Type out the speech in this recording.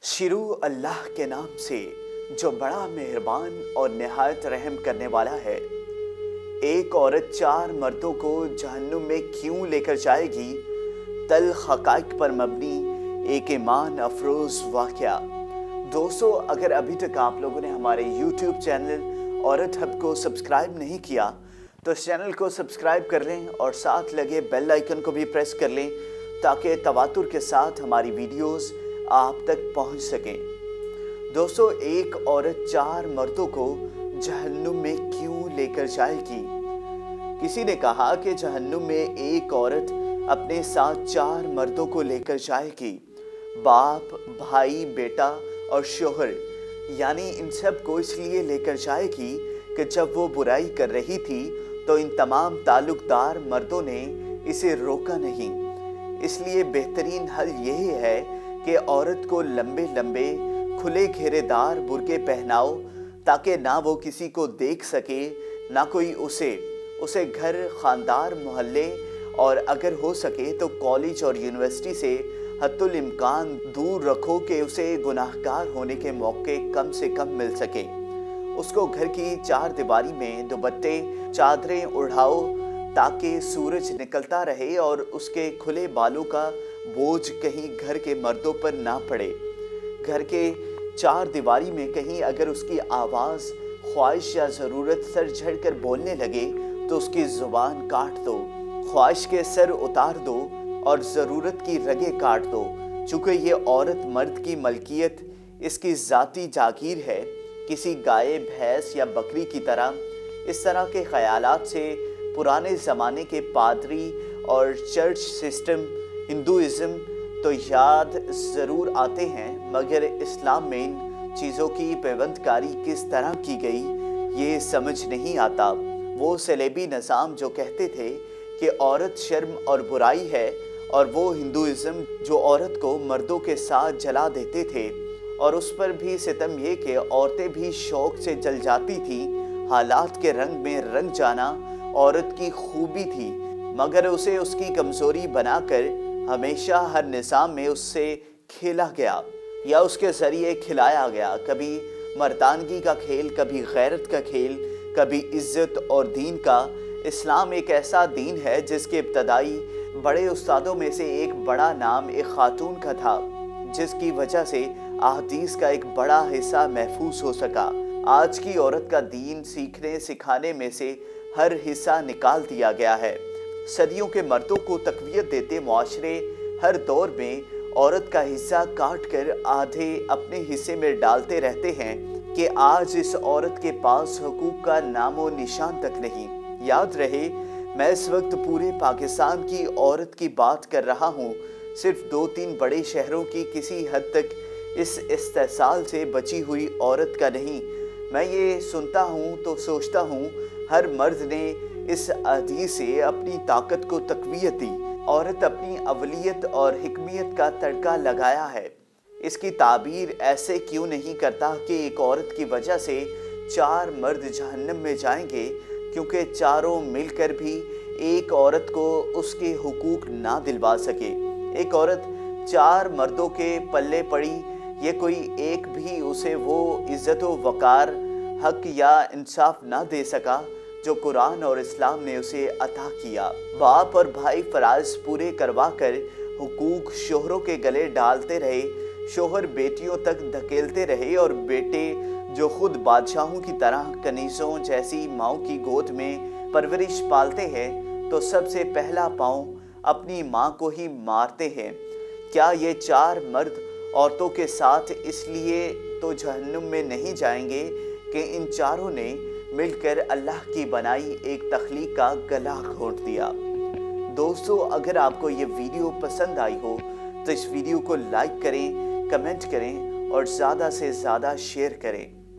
शुरू अल्लाह के नाम से जो बड़ा मेहरबान और निहायत रहम करने वाला है। एक औरत 4 मर्दों को जहन्नुम में क्यों लेकर जाएगी? तल्ख हक़ाइक़ पर मबनी एक ईमान अफरोज़ वाक़या। दोस्तों, अगर अभी तक आप लोगों ने हमारे YouTube चैनल औरत हब को सब्सक्राइब नहीं किया तो इस चैनल को सब्सक्राइब कर लें और साथ लगे बेल आइकन को भी प्रेस कर लें ताकि तवातुर के साथ हमारी वीडियोस आप तक पहुंच सकें। दोस्तों, एक औरत 4 मर्दों को जहन्नुम में क्यों लेकर जाएगी? किसी ने कहा कि जहन्नुम में एक औरत अपने साथ 4 मर्दों को लेकर जाएगी। बाप, भाई, बेटा और शोहर, यानी इन सब को इसलिए लेकर जाएगी कि जब वो बुराई कर रही थी तो इन तमाम ताल्लुकदार मर्दों ने इसे रोका नहीं। इसलिए बेहतरीन हल यही है कि औरत को लंबे लंबे खुले घेरेदार बुर्के पहनाओ ताकि ना वो किसी को देख सके, ना कोई उसे घर, खानदार, मोहल्ले और अगर हो सके तो कॉलेज और यूनिवर्सिटी से हद्दुल इम्कान दूर रखो कि उसे गुनाहगार होने के मौके कम से कम मिल सके। उसको घर की 4 दीवारी में दुपट्टे, चादरें उड़ाओ ताकि सूरज निकलता रहे और उसके खुले बालों का बोझ कहीं घर के मर्दों पर ना पड़े। घर के 4 दीवारी में कहीं अगर उसकी आवाज़, ख्वाहिश या ज़रूरत सर झड़ कर बोलने लगे तो उसकी ज़ुबान काट दो, ख्वाहिश के सर उतार दो और ज़रूरत की रगें काट दो। चूँकि ये औरत मर्द की मलकियत, इसकी ज़ाती जागीर है, किसी गाय, भैंस या बकरी की तरह। इस तरह के ख़यालात से पुराने ज़माने के पादरी और चर्च सिस्टम, हिंदुइज़्म तो याद ज़रूर आते हैं, मगर इस्लाम में इन चीज़ों की पैबंदकारी किस तरह की गई ये समझ नहीं आता। वो सलेबी निज़ाम जो कहते थे कि औरत शर्म और बुराई है, और वो हिंदुइज़्म जो औरत को मर्दों के साथ जला देते थे, और उस पर भी सितम ये कि औरतें भी शौक़ से जल जाती थी। हालात के रंग में रंग जाना औरत की खूबी थी, मगर उसे उसकी कमज़ोरी बनाकर हमेशा हर निज़ाम में उससे खेला गया या उसके ज़रिए खिलाया गया। कभी मर्दानगी का खेल, कभी गैरत का खेल, कभी इज़्ज़त और दीन का। इस्लाम एक ऐसा दीन है जिसके इब्तदाई बड़े उस्तादों में से एक बड़ा नाम एक खातून का था, जिसकी वजह से अहादीस का एक बड़ा हिस्सा महफूज हो सका। आज की औरत का दीन सीखने सिखाने में से हर हिस्सा निकाल दिया गया है। सदियों के मर्दों को तक़वियत देते मुआशरे हर दौर में औरत का हिस्सा काट कर आधे अपने हिस्से में डालते रहते हैं कि आज इस औरत के पास हुकूक का नामो निशान तक नहीं। याद रहे, मैं इस वक्त पूरे पाकिस्तान की औरत की बात कर रहा हूँ, सिर्फ 2-3 बड़े शहरों की किसी हद तक इस इस्तेसाल से बची हुई औरत का नहीं। मैं ये सुनता हूँ तो सोचता हूँ हर मर्द ने इस हदीस से अपनी ताकत को तक़वियत दी। औरत अपनी अवलियत और हिकमियत का तड़का लगाया है। इसकी ताबीर ऐसे क्यों नहीं करता कि एक औरत की वजह से 4 मर्द जहन्नम में जाएंगे, क्योंकि चारों मिलकर भी एक औरत को उसके हुकूक ना दिलवा सके। एक औरत 4 मर्दों के पल्ले पड़ी, ये कोई एक भी उसे वो इज़्ज़त व वक़ार, हक या इंसाफ ना दे सका जो कुरान और इस्लाम ने उसे अता किया। बाप और भाई फ़राइज़ पूरे करवा कर हुकूक शोहरों के गले डालते रहे, शोहर बेटियों तक धकेलते रहे, और बेटे जो खुद बादशाहों की तरह कनीज़ों जैसी माँ की गोद में परवरिश पालते हैं, तो सबसे पहला पाँव अपनी माँ को ही मारते हैं। क्या ये 4 मर्द औरतों के साथ इसलिए तो जहन्नुम में नहीं जाएंगे कि इन चारों ने मिलकर अल्लाह की बनाई एक तख्लीक का गला घोंट दिया। दोस्तों, अगर आपको ये वीडियो पसंद आई हो तो इस वीडियो को लाइक करें, कमेंट करें और ज़्यादा से ज़्यादा शेयर करें।